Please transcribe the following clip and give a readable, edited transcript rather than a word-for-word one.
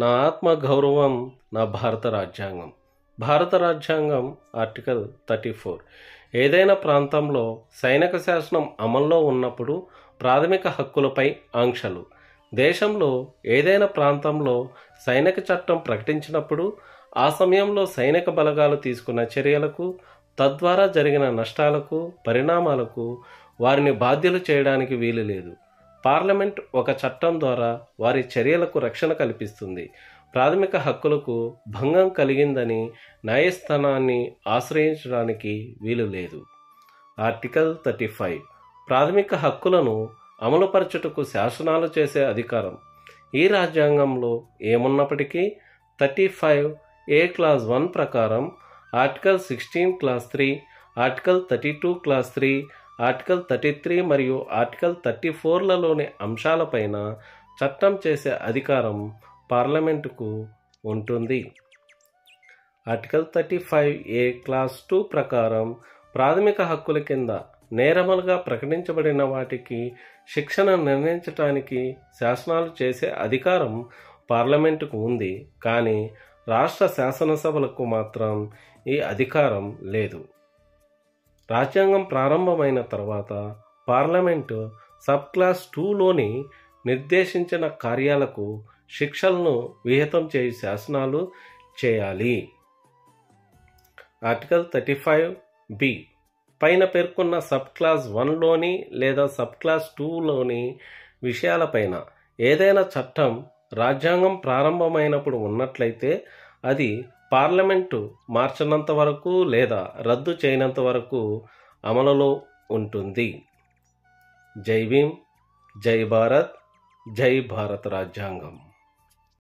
నా ఆత్మ గౌరవం నా భారత రాజ్యాంగం. భారత రాజ్యాంగం ఆర్టికల్ 34 ఏదైనా ప్రాంతంలో సైనిక శాసనం అమల్లో ఉన్నప్పుడు ప్రాథమిక హక్కులపై ఆంక్షలు. దేశంలో ఏదైనా ప్రాంతంలో సైనిక చట్టం ప్రకటించినప్పుడు ఆ సమయంలో సైనిక బలగాలు తీసుకున్న చర్యలకు, తద్వారా జరిగిన నష్టాలకు, పరిణామాలకు వారిని బాధ్యులు చేయడానికి వీలు లేదు. పార్లమెంట్ ఒక చట్టం ద్వారా వారి చర్యలకు రక్షణ కల్పిస్తుంది. ప్రాథమిక హక్కులకు భంగం కలిగిందని న్యాయస్థానాన్ని ఆశ్రయించడానికి వీలు లేదు. ఆర్టికల్ 35 ప్రాథమిక హక్కులను అమలుపరచుటకు శాసనాలు చేసే అధికారం ఈ రాజ్యాంగంలో ఏమున్నప్పటికీ 35A క్లాజ్ 1 ప్రకారం article 16 clause 3, article 32 clause 3, article 33 మరియు ఆర్టికల్ 34లలోని అంశాలపైన చట్టం చేసే అధికారం పార్లమెంటుకు ఉంటుంది. ఆర్టికల్ 35A క్లాజ్ 2 ప్రకారం ప్రాథమిక హక్కుల కింద నేరములుగా ప్రకటించబడిన వాటికి శిక్షణ నిర్ణయించడానికి శాసనాలు చేసే అధికారం పార్లమెంటుకు ఉంది. కానీ రాష్ట్ర శాసనసభలకు మాత్రం ఈ అధికారం లేదు. రాజ్యాంగం ప్రారంభమైన తర్వాత పార్లమెంటు సబ్ క్లాస్ 2లోని నిర్దేశించిన కార్యాలకు శిక్షలను విహితం చేయు శాసనాలు చేయాలి. ఆర్టికల్ 35B పైన పేర్కొన్న సబ్ క్లాస్ 1లోని లేదా సబ్ క్లాస్ 2లోని విషయాలపైన ఏదైనా చట్టం రాజ్యాంగం ప్రారంభమైనప్పుడు ఉన్నట్లయితే అది పార్లమెంటు మార్చనంత వరకు లేదా రద్దు చేయనంత వరకు అమలులో ఉంటుంది. జై భీమ్, జై భారత్, జై భారత రాజ్యాంగం.